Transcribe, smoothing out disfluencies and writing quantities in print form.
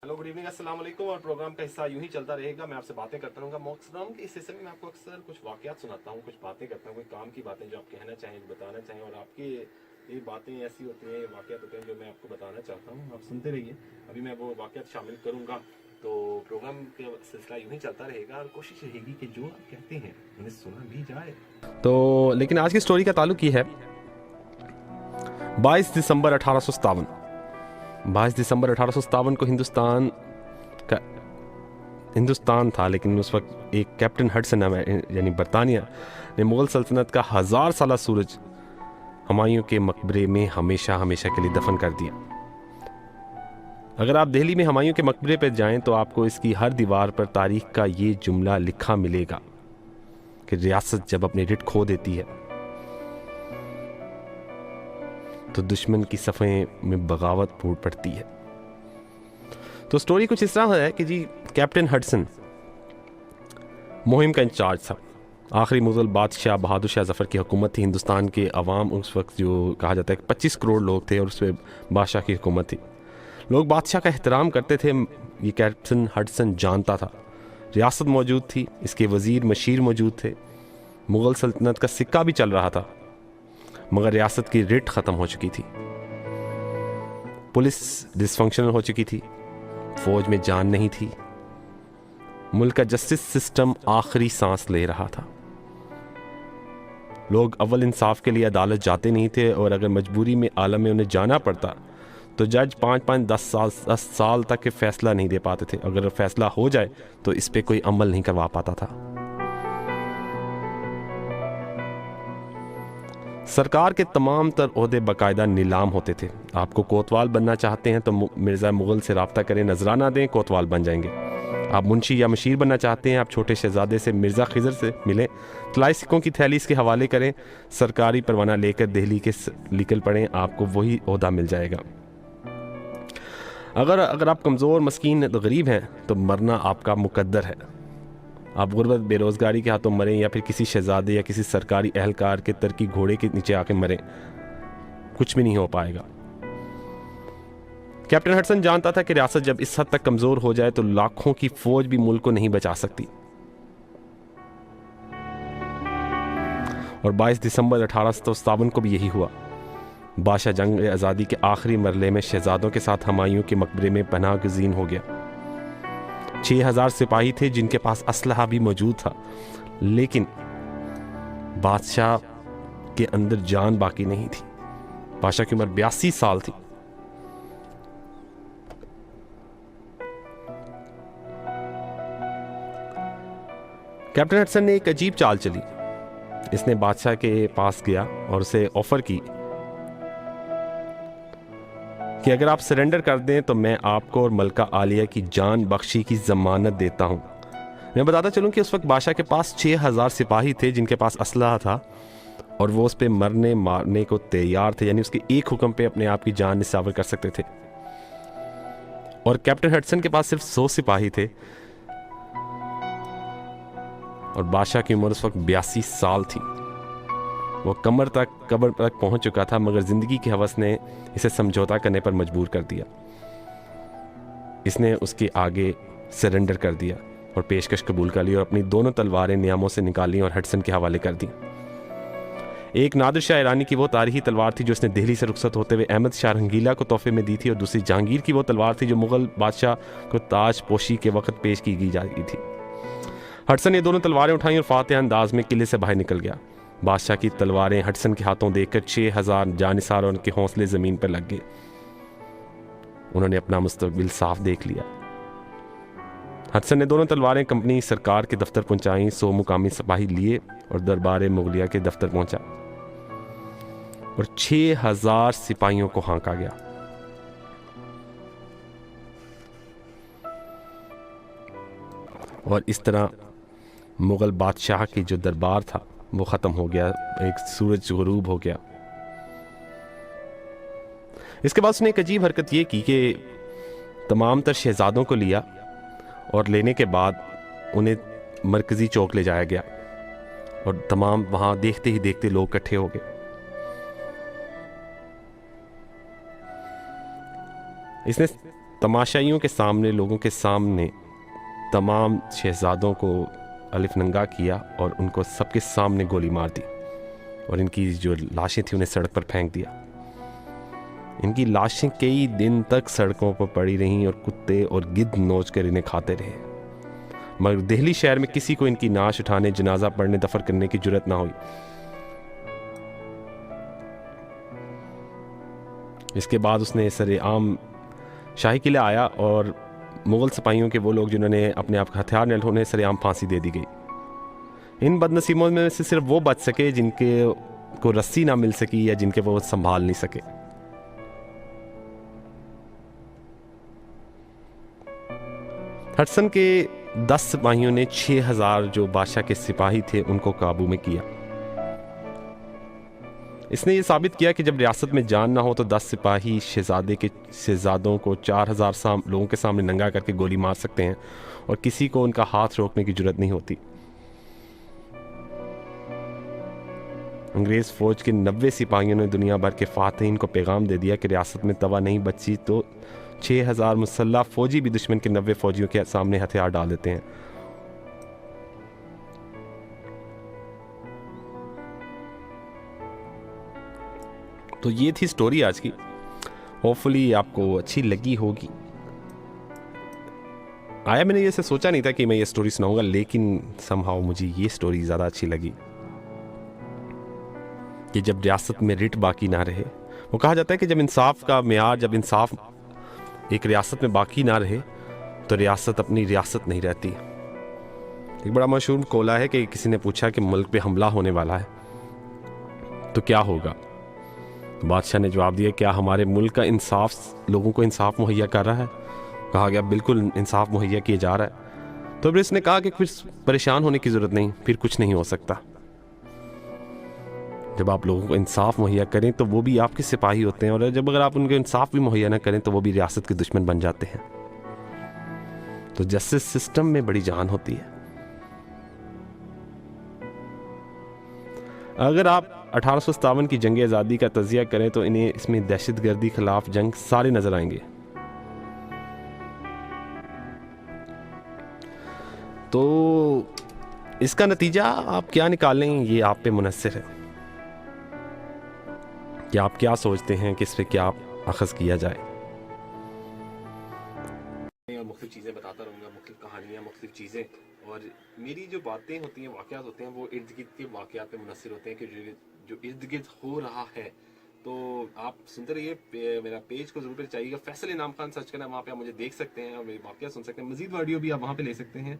Hello good evening अस्सलाम वालेकुम। और प्रोग्राम का हिस्सा यूं ही चलता रहेगा, मैं आपसे बातें करता रहूँगा। मोक्सदाम के इस हिस्से में मैं आपको अक्सर कुछ वाक़यात सुनाता हूँ, कुछ बातें करता हूँ, कोई काम की बातें जो आप कहना चाहें, बताना चाहें, और आपकी ये बातें ऐसी होती हैं, ये वाक़यात होते हैं जो मैं आपको बताना चाहता हूँ। आप सुनते रहिए, अभी मैं वो वाक़यात शामिल करूँगा। तो प्रोग्राम का सिलसिला यूं ही चलता रहेगा और कोशिश रहेगी कि जो आप कहते हैं उन्हें सुना भी जाए। तो लेकिन आज की स्टोरी का ताल्लुक ये है 22 दिसंबर 1857। 22 दिसंबर 1857 को हिंदुस्तान था, लेकिन उस वक्त एक कैप्टन हडसन यानी बरतानिया ने मुग़ल सल्तनत का 1000 साला सूरज हुमायूं के मकबरे में हमेशा हमेशा के लिए दफन कर दिया। अगर आप दिल्ली में हुमायूं के मकबरे पर जाएं तो आपको इसकी हर दीवार पर तारीख का ये जुमला लिखा मिलेगा कि रियासत जब अपनी रिट खो देती है तो दुश्मन की सफ़े में बगावत फूट पड़ती है। तो स्टोरी कुछ इस तरह है कि जी कैप्टन हडसन मुहिम का इंचार्ज था। आखिरी मुग़ल बादशाह बहादुर शाह ज़फ़र की हुकूमत थी। हिंदुस्तान के अवाम उस वक्त जो कहा जाता है 25 करोड़ लोग थे और उस पर बादशाह की हुकूमत थी। लोग बादशाह का एहतराम करते थे। ये कैप्टन हडसन जानता था रियासत मौजूद थी, इसके वज़ीर मशीर मौजूद थे, मुग़ल सल्तनत का सिक्का भी चल रहा था, मगर रियासत की रिट ख़त्म हो चुकी थी। पुलिस डिसफंक्शनल हो चुकी थी, फौज में जान नहीं थी, मुल्क का जस्टिस सिस्टम आखिरी सांस ले रहा था। लोग अव्वल इंसाफ के लिए अदालत जाते नहीं थे, और अगर मजबूरी में आलम में उन्हें जाना पड़ता तो जज 5-5 10 साल तक के फैसला नहीं दे पाते थे। अगर फैसला हो जाए तो इस पे कोई अमल नहीं करवा पाता था। सरकार के तमाम तर ओहदे बाकायदा नीलाम होते थे। आपको कोतवाल बनना चाहते हैं तो मिर्ज़ा मुग़ल से रब्ता करें, नजराना दें, कोतवाल बन जाएंगे। आप मुंशी या मशीर बनना चाहते हैं, आप छोटे शहजादे से मिर्ज़ा खिज़र से मिलें, तलाई सिक्कों की थैली इसके हवाले करें, सरकारी परवाना लेकर दिल्ली के निकल पड़ें, आपको वही ओहदा मिल जाएगा। अगर आप कमज़ोर, मस्कीन, गरीब हैं तो मरना आपका मुकद्दर है। आप गुर्बत, बेरोज़गारी के हाथों मरें या फिर किसी शहजादे या किसी सरकारी एहलकार के तरकी घोड़े के नीचे आके मरें, कुछ भी नहीं हो पाएगा। कैप्टन हडसन जानता था कि रियासत जब इस हद तक कमज़ोर हो जाए तो लाखों की फौज भी मुल्क को नहीं बचा सकती। और 22 दिसंबर 1857 को भी यही हुआ। बादशाह जंग आज़ादी के आखिरी मरले में शहजादों के साथ हुमायूं के मकबरे में पनाह गुज़ीन हो गया। 6000 सिपाही थे जिनके पास असलहा भी मौजूद था, लेकिन बादशाह के अंदर जान बाकी नहीं थी। बादशाह की उम्र 82 साल थी। कैप्टन हडसन ने एक अजीब चाल चली। इसने बादशाह के पास गया और उसे ऑफर की कि अगर आप सरेंडर कर दें तो मैं आपको और मलका आलिया की जान बख्शी की जमानत देता हूं। मैं बताता चलूं कि उस वक्त बादशाह के पास 6000 सिपाही थे जिनके पास असलहा था, और वो उस पर मरने मारने को तैयार थे, यानी उसके एक हुक्म पे अपने आप की जान निसावर कर सकते थे। और कैप्टन हडसन के पास सिर्फ 100 सिपाही थे, और बादशाह की उम्र उस वक्त 82 साल थी। वो कब्र तक पहुंच चुका था, मगर जिंदगी की हवस ने इसे समझौता करने पर मजबूर कर दिया। इसने उसके आगे सरेंडर कर दिया और पेशकश कबूल कर ली, और अपनी दोनों तलवारें नियामों से निकाली और हडसन के हवाले कर दी। एक नादिर शाह ईरानी की वो तारीखी तलवार थी जो उसने दिल्ली से रुखसत होते हुए अहमद शाह रंगीला को तोहफे में दी थी, और दूसरी जहांगीर की वो तलवार थी जो मुगल बादशाह को ताज पोशी के वक्त पेश की जा रही थी। हडसन ने दोनों तलवारें उठाई और फातिहा अंदाज में किले से बाहर निकल गया। बादशाह की तलवारें हडसन के हाथों देखकर 6000 जानिसार और उनके हौसले जमीन पर लग गए। उन्होंने अपना मुस्तकबिल साफ देख लिया। हडसन ने दोनों तलवारें कंपनी सरकार के दफ्तर पहुंचाई, 100 मुकामी सिपाही लिए और दरबार मुगलिया के दफ्तर पहुंचा, और 6000 सिपाहियों को हाँका गया। और इस तरह मुगल बादशाह की जो दरबार था वो ख़त्म हो गया, एक सूरज गुरूब हो गया। इसके बाद उसने एक अजीब हरकत ये की कि तमाम तर शहजादों को लिया और लेने के बाद उन्हें मरकज़ी चौक ले जाया गया, और तमाम वहाँ देखते ही देखते लोग इकट्ठे हो गए। इसने तमाशाइयों के सामने, लोगों के सामने तमाम शहजादों को अलिफ नंगा किया और उनको सबके सामने गोली मार दी और इनकी जो लाशें थी उन्हें सड़क पर फेंक दिया। इनकी लाशें कई दिन तक सड़कों पर पड़ी रहीं और कुत्ते और गिद्ध नोच कर इन्हें खाते रहे, मगर दिल्ली शहर में किसी को इनकी नाश उठाने, जनाजा पढ़ने, दफन करने की जुर्रत ना हुई। इसके बाद उसने सरेआम शाही किला आया और मुग़ल सिपाहियों के वो लोग जिन्होंने अपने आप का हथियार न उन्हें सरेआम फांसी दे दी गई। इन बदनसीबों में से सिर्फ वो बच सके जिनके को रस्सी ना मिल सकी या जिनके वो संभाल नहीं सके। हडसन के 10 सिपाहियों ने 6000 जो बादशाह के सिपाही थे उनको काबू में किया। इसने ये साबित किया कि जब रियासत में जान ना हो तो 10 सिपाही शहजादों को 4000 लोगों के सामने नंगा करके गोली मार सकते हैं और किसी को उनका हाथ रोकने की जरूरत नहीं होती। अंग्रेज फौज के 90 सिपाहियों ने दुनिया भर के फातहीन को पैगाम दे दिया कि रियासत में तवा नहीं बची तो 6000 मुसल्लह फौजी भी दुश्मन के 90 फौजियों के सामने हथियार डाल देते हैं। तो ये थी स्टोरी आज की। होपफुली आपको अच्छी लगी होगी। मैंने ये सोचा नहीं था कि मैं ये स्टोरी सुनाऊंगा, लेकिन समहाउ मुझे ये स्टोरी ज़्यादा अच्छी लगी कि जब रियासत में रिट बाकी ना रहे, वो कहा जाता है कि जब इंसाफ का मेयार, जब इंसाफ एक रियासत में बाकी ना रहे तो रियासत अपनी रियासत नहीं रहती। एक बड़ा मशहूर कोला है कि किसी ने पूछा कि मुल्क पे हमला होने वाला है तो क्या होगा। बादशाह ने जवाब दिया, क्या हमारे मुल्क का इंसाफ लोगों को इंसाफ मुहैया कर रहा है। कहा गया बिल्कुल इंसाफ मुहैया किया जा रहा है। तो फिर इसने कहा कि फिर परेशान होने की ज़रूरत नहीं, फिर कुछ नहीं हो सकता। जब आप लोगों को इंसाफ मुहैया करें तो वो भी आपके सिपाही होते हैं, और जब अगर आप उनको इंसाफ भी मुहैया ना करें तो वो भी रियासत के दुश्मन बन जाते हैं। तो जस्टिस सिस्टम में बड़ी जान होती है। अगर आप 1857 की जंग आज़ादी का तजिया करें तो इन्हें इसमें दहशतगर्दी खिलाफ जंग सारे नजर आएंगे। तो इसका नतीजा आप क्या निकालें ये आप पे मुनहसर है कि आप क्या सोचते हैं कि इस पे क्या अखज़ किया जाए। और मुख्तलिफ चीज़ें बताता रहूँगा, मुख्तलिफ कहानियाँ, मुख्तलिफ चीज़ें, और मेरी जो बातें होती हैं, वाक़यात होते हैं, वो इर्द गिर्द के वाक़यात पे मुनहसर होते हैं कि जो इर्द गिर्द हो रहा है। तो आप सुनते रहिए, मेरा पेज को ज़रूर चाहिएगा, फैसल इनाम खान सर्च करना, वहाँ पे आप मुझे देख सकते हैं और मेरी वाक़यात सुन सकते हैं। मज़ीद वीडियो भी आप वहाँ पे ले सकते हैं।